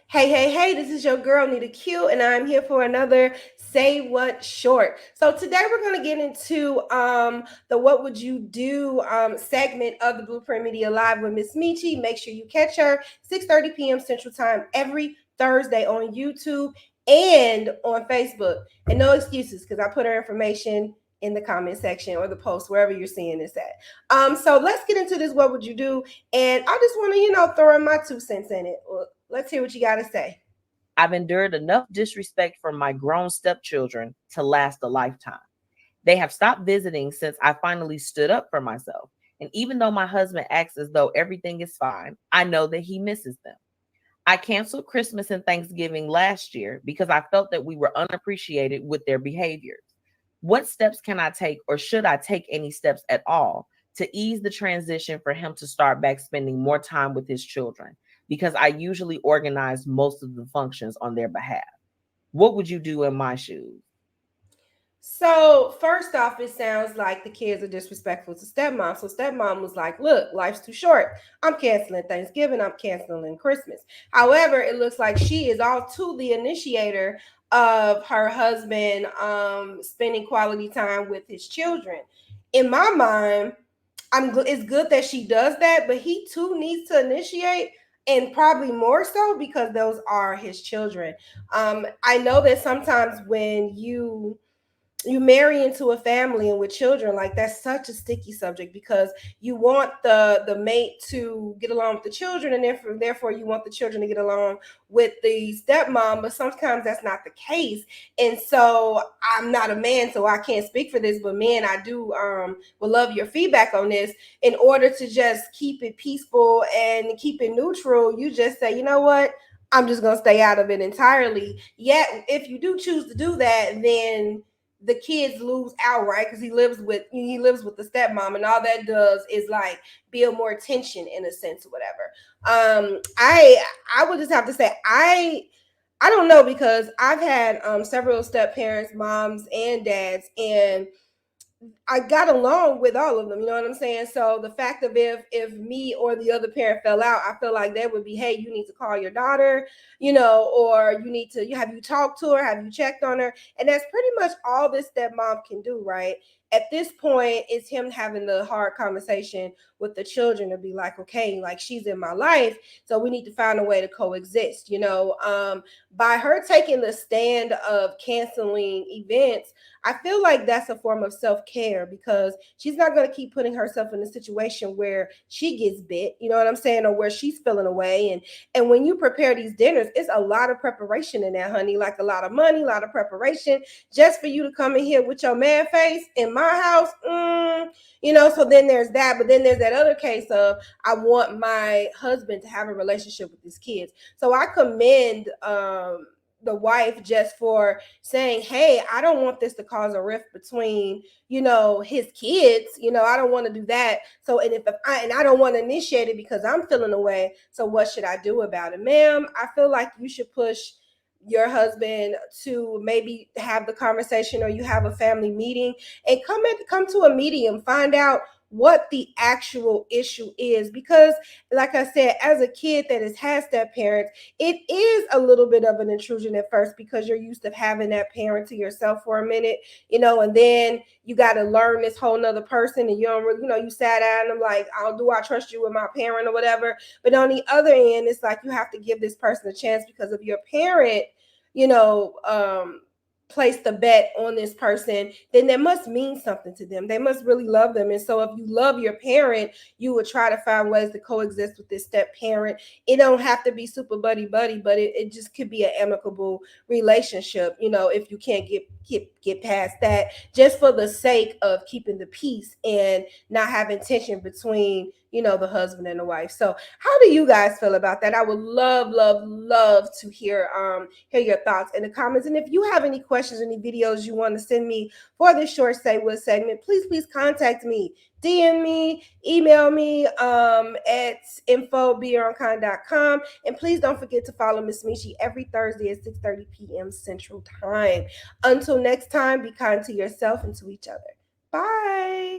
Hey, this is your girl, Nita Q, and I'm here for another Say What Short. So, today we're going to get into the What Would You Do segment of the Blueprint Media Live with Miss Michi. Make sure you catch her 6:30 p.m. Central Time every Thursday on YouTube and on Facebook. And no excuses because I put her information in the comment section or the post, wherever you're seeing this at. So, let's get into this What Would You Do? And I just want to, throw in my 2 cents in it. Let's hear what you got to say. I've endured enough disrespect from my grown stepchildren to last a lifetime. They have stopped visiting since I finally stood up for myself. And even though my husband acts as though everything is fine, I know that he misses them. I canceled Christmas and Thanksgiving last year because I felt that we were unappreciated with their behaviors. What steps can I take, or should I take any steps at all, to ease the transition for him to start back spending more time with his children? Because I usually organize most of the functions on their behalf. What would you do in my shoes? So first off, it sounds like the kids are disrespectful to stepmom. So stepmom was like, "Look, life's too short. I'm canceling Thanksgiving. I'm canceling Christmas." However, it looks like she is all to the initiator of her husband spending quality time with his children. In my mind, it's good that she does that, but he too needs to initiate, and probably more so because those are his children. I know that sometimes when you marry into a family and with children, like that's such a sticky subject because you want the mate to get along with the children, and therefore you want the children to get along with the stepmom, but sometimes that's not the case. And so I'm not a man, so I can't speak for this, but man, I do would love your feedback on this. In order to just keep it peaceful and keep it neutral, you just say, you know what, I'm just gonna stay out of it entirely. Yet if you do choose to do that, then the kids lose out, right? Because he lives with the stepmom, and all that does is like build more tension in a sense or whatever. I would just have to say I don't know, because I've had several step parents, moms and dads, and I got along with all of them. You know what I'm saying? So the fact of if me or the other parent fell out, I feel like that would be, hey, you need to call your daughter, or you need to have you talked to her, have you checked on her, and that's pretty much all this stepmom can do, right? At this point, it's him having the hard conversation with the children to be like, okay, like she's in my life, so we need to find a way to coexist. By her taking the stand of canceling events, I feel like that's a form of self care because she's not going to keep putting herself in a situation where she gets bit, you know what I'm saying, or where she's feeling away. And when you prepare these dinners, it's a lot of preparation in that, honey. Like a lot of money, a lot of preparation, just for you to come in here with your man face in my house. So then there's that, but then there's that other case of I want my husband to have a relationship with his kids. So I commend the wife just for saying, hey, I don't want this to cause a rift between, his kids. I don't want to do that. So, and I don't want to initiate it because I'm feeling away. So what should I do about it? Ma'am, I feel like you should push your husband to maybe have the conversation, or you have a family meeting and come to a medium, find out what the actual issue is. Because like I said, as a kid that has had step parents, it is a little bit of an intrusion at first because you're used to having that parent to yourself for a minute, and then you got to learn this whole nother person, and you don't really, you sat down and I'm like, I trust you with my parent or whatever. But on the other end, it's like you have to give this person a chance because of your parent, you know, place the bet on this person, then that must mean something to them. They must really love them. And so if you love your parent, you would try to find ways to coexist with this step parent. It don't have to be super buddy buddy, but it just could be an amicable relationship, if you can't get past that, just for the sake of keeping the peace and not having tension between, the husband and the wife. So how do you guys feel about that? I would love to hear your thoughts in the comments. And if you have any questions, any videos you want to send me for this short Say What segment, please contact me. DM me, email me at info@beyourunkind.com. And please don't forget to follow Miss Michi every Thursday at 6:30 p.m. Central Time. Until next time, be kind to yourself and to each other. Bye.